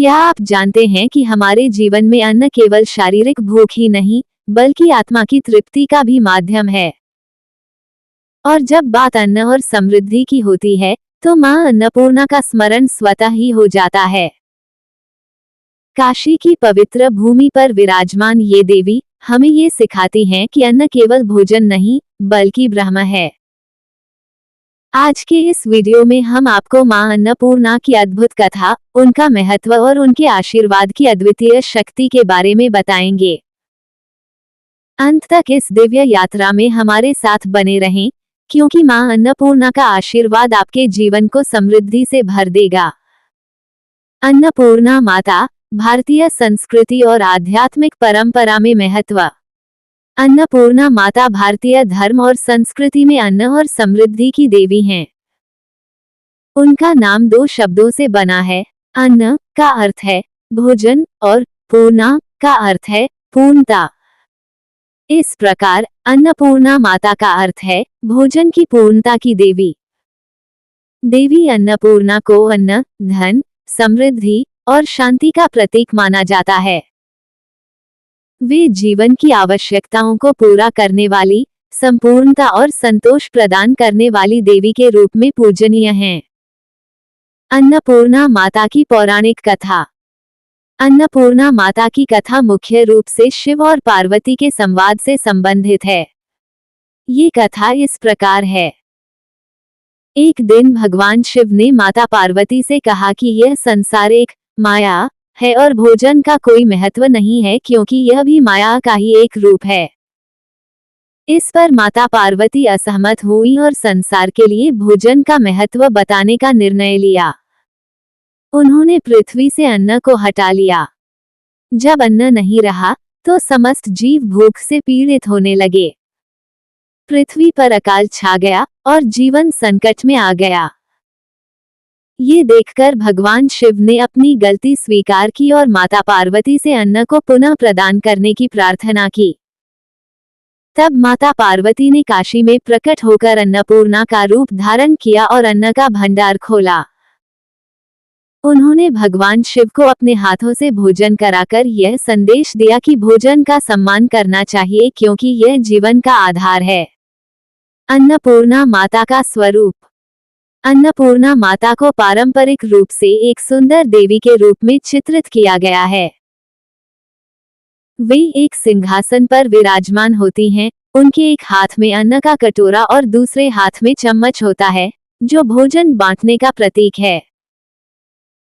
क्या आप जानते हैं कि हमारे जीवन में अन्न केवल शारीरिक भूख ही नहीं, बल्कि आत्मा की तृप्ति का भी माध्यम है। और जब बात अन्न और समृद्धि की होती है, तो मां अन्नपूर्णा का स्मरण स्वतः ही हो जाता है। काशी की पवित्र भूमि पर विराजमान ये देवी हमें ये सिखाती हैं कि अन्न केवल भोजन नहीं, बल्कि ब्रह्म है। आज के इस वीडियो में हम आपको मां अन्नपूर्णा की अद्भुत कथा, उनका महत्व और उनके आशीर्वाद की अद्वितीय शक्ति के बारे में बताएंगे। अंत तक इस दिव्य यात्रा में हमारे साथ बने रहें, क्योंकि मां अन्नपूर्णा का आशीर्वाद आपके जीवन को समृद्धि से भर देगा। अन्नपूर्णा माता, भारतीय संस्कृति और आध्यात्मिक परंपरा में महत्व। अन्नपूर्णा माता भारतीय धर्म और संस्कृति में अन्न और समृद्धि की देवी हैं। उनका नाम दो शब्दों से बना है। अन्न का अर्थ है भोजन और पूर्णा का अर्थ है पूर्णता। इस प्रकार अन्नपूर्णा माता का अर्थ है भोजन की पूर्णता की देवी। देवी अन्नपूर्णा को अन्न, धन, समृद्धि और शांति का प्रतीक माना जाता है। वे जीवन की आवश्यकताओं को पूरा करने वाली, संपूर्णता और संतोष प्रदान करने वाली देवी के रूप में पूजनीय हैं। अन्नपूर्णा माता की पौराणिक कथा। अन्नपूर्णा माता की कथा मुख्य रूप से शिव और पार्वती के संवाद से संबंधित है। ये कथा इस प्रकार है। एक दिन भगवान शिव ने माता पार्वती से कहा कि यह संसार एक माया है और भोजन का कोई महत्व नहीं है, क्योंकि यह भी माया का ही एक रूप है। इस पर माता पार्वती असहमत हुई और संसार के लिए भोजन का महत्व बताने का निर्णय लिया। उन्होंने पृथ्वी से अन्न को हटा लिया। जब अन्न नहीं रहा, तो समस्त जीव भूख से पीड़ित होने लगे। पृथ्वी पर अकाल छा गया और जीवन संकट में आ गया। ये देखकर भगवान शिव ने अपनी गलती स्वीकार की और माता पार्वती से अन्न को पुनः प्रदान करने की प्रार्थना की। तब माता पार्वती ने काशी में प्रकट होकर अन्नपूर्णा का रूप धारण किया और अन्न का भंडार खोला। उन्होंने भगवान शिव को अपने हाथों से भोजन कराकर यह संदेश दिया कि भोजन का सम्मान करना चाहिए, क्योंकि यह जीवन का आधार है। अन्नपूर्णा माता का स्वरूप। अन्नपूर्णा माता को पारंपरिक रूप से एक सुंदर देवी के रूप में चित्रित किया गया है। वे एक सिंहासन पर विराजमान होती हैं। उनके एक हाथ में अन्न का कटोरा और दूसरे हाथ में चम्मच होता है, जो भोजन बांटने का प्रतीक है।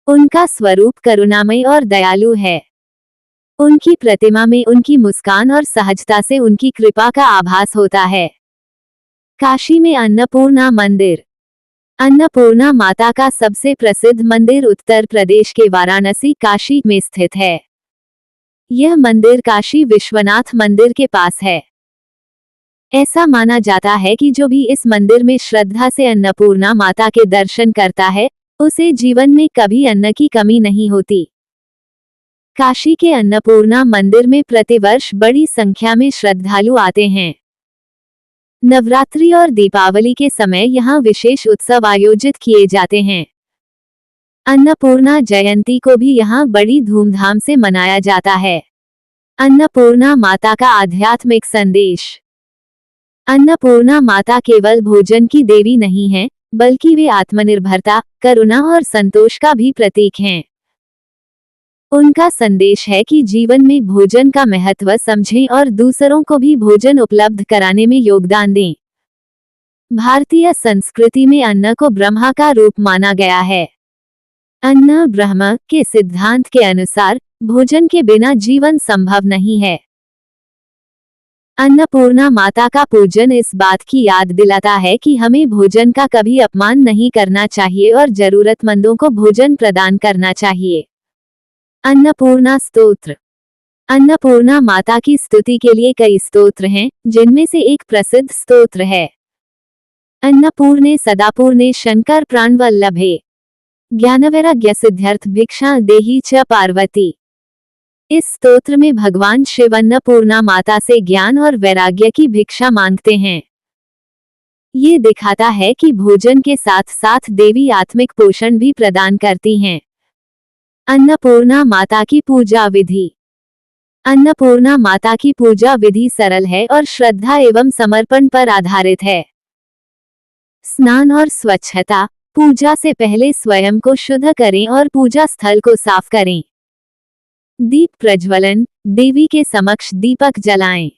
उनका स्वरूप करुणामय और दयालु है। उनकी प्रतिमा में उनकी मुस्कान और सहजता से उनकी कृपा का आभास होता है। काशी में अन्नपूर्णा मंदिर। अन्नपूर्णा माता का सबसे प्रसिद्ध मंदिर उत्तर प्रदेश के वाराणसी काशी में स्थित है। यह मंदिर काशी विश्वनाथ मंदिर के पास है। ऐसा माना जाता है कि जो भी इस मंदिर में श्रद्धा से अन्नपूर्णा माता के दर्शन करता है, उसे जीवन में कभी अन्न की कमी नहीं होती। काशी के अन्नपूर्णा मंदिर में प्रतिवर्ष बड़ी संख्या में श्रद्धालु आते हैं। नवरात्रि और दीपावली के समय यहाँ विशेष उत्सव आयोजित किए जाते हैं। अन्नपूर्णा जयंती को भी यहाँ बड़ी धूमधाम से मनाया जाता है। अन्नपूर्णा माता का आध्यात्मिक संदेश। अन्नपूर्णा माता केवल भोजन की देवी नहीं है, बल्कि वे आत्मनिर्भरता, करुणा और संतोष का भी प्रतीक हैं। उनका संदेश है कि जीवन में भोजन का महत्व समझें और दूसरों को भी भोजन उपलब्ध कराने में योगदान दें। भारतीय संस्कृति में अन्न को ब्रह्मा का रूप माना गया है। अन्न ब्रह्म के सिद्धांत के अनुसार भोजन के बिना जीवन संभव नहीं है। अन्नपूर्णा माता का पूजन इस बात की याद दिलाता है कि हमें भोजन का कभी अपमान नहीं करना चाहिए और जरूरतमंदों को भोजन प्रदान करना चाहिए। अन्नपूर्णा स्तोत्र। अन्नपूर्णा माता की स्तुति के लिए कई स्तोत्र हैं, जिनमें से एक प्रसिद्ध स्तोत्र है अन्नपूर्णे सदापूर्णे शंकर प्राणवल्लभे ज्ञानवैराग्य सिद्ध्यर्थ भिक्षा देहि च पार्वती। इस स्तोत्र में भगवान शिव अन्नपूर्णा माता से ज्ञान और वैराग्य की भिक्षा मांगते हैं। ये दिखाता है कि भोजन के साथ साथ देवी आत्मिक पोषण भी प्रदान करती हैं। अन्नपूर्णा माता की पूजा विधि। अन्नपूर्णा माता की पूजा विधि सरल है और श्रद्धा एवं समर्पण पर आधारित है। स्नान और स्वच्छता। पूजा से पहले स्वयं को शुद्ध करें और पूजा स्थल को साफ करें। दीप प्रज्वलन। देवी के समक्ष दीपक जलाएं।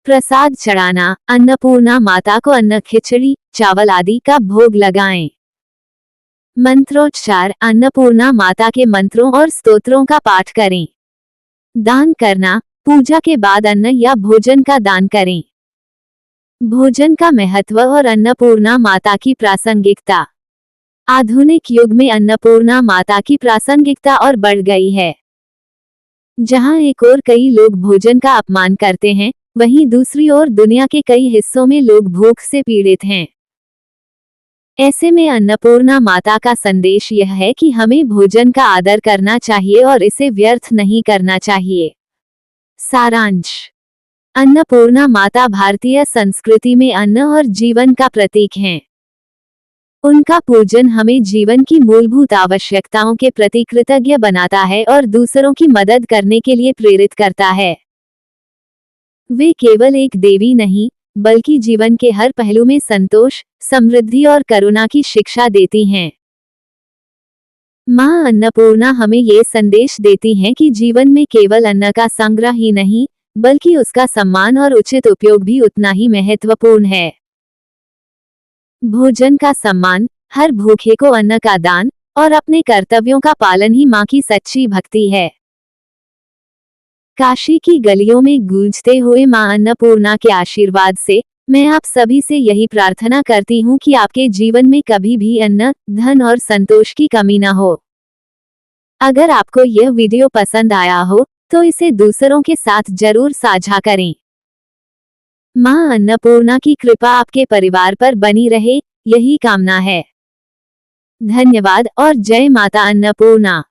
प्रसाद चढ़ाना। अन्नपूर्णा माता को अन्न, खिचड़ी, चावल आदि का भोग लगाएं। मंत्रोच्चार। अन्नपूर्णा माता के मंत्रों और स्तोत्रों का पाठ करें। दान करना। पूजा के बाद अन्न या भोजन का दान करें। भोजन का महत्व और अन्नपूर्णा माता की प्रासंगिकता। आधुनिक युग में अन्नपूर्णा माता की प्रासंगिकता और बढ़ गई है। जहां एक ओर कई लोग भोजन का अपमान करते हैं, वहीं दूसरी ओर दुनिया के कई हिस्सों में लोग भूख से पीड़ित हैं। ऐसे में अन्नपूर्णा माता का संदेश यह है कि हमें भोजन का आदर करना चाहिए और इसे व्यर्थ नहीं करना चाहिए। सारांश। अन्नपूर्णा माता भारतीय संस्कृति में अन्न और जीवन का प्रतीक हैं। उनका पूजन हमें जीवन की मूलभूत आवश्यकताओं के प्रति कृतज्ञ बनाता है और दूसरों की मदद करने के लिए प्रेरित करता है। वे केवल एक देवी नहीं, बल्कि जीवन के हर पहलू में संतोष, समृद्धि और करुणा की शिक्षा देती हैं। मां अन्नपूर्णा हमें ये संदेश देती हैं कि जीवन में केवल अन्न का संग्रह ही नहीं, बल्कि उसका सम्मान और उचित उपयोग भी उतना ही महत्वपूर्ण है। भोजन का सम्मान, हर भूखे को अन्न का दान और अपने कर्तव्यों का पालन ही मां की सच्ची भक्ति है। काशी की गलियों में गूंजते हुए मां अन्नपूर्णा के आशीर्वाद से मैं आप सभी से यही प्रार्थना करती हूँ कि आपके जीवन में कभी भी अन्न, धन और संतोष की कमी न हो। अगर आपको यह वीडियो पसंद आया हो तो इसे दूसरों के साथ जरूर साझा करें। मां अन्नपूर्णा की कृपा आपके परिवार पर बनी रहे, यही कामना है। धन्यवाद और जय माता अन्नपूर्णा।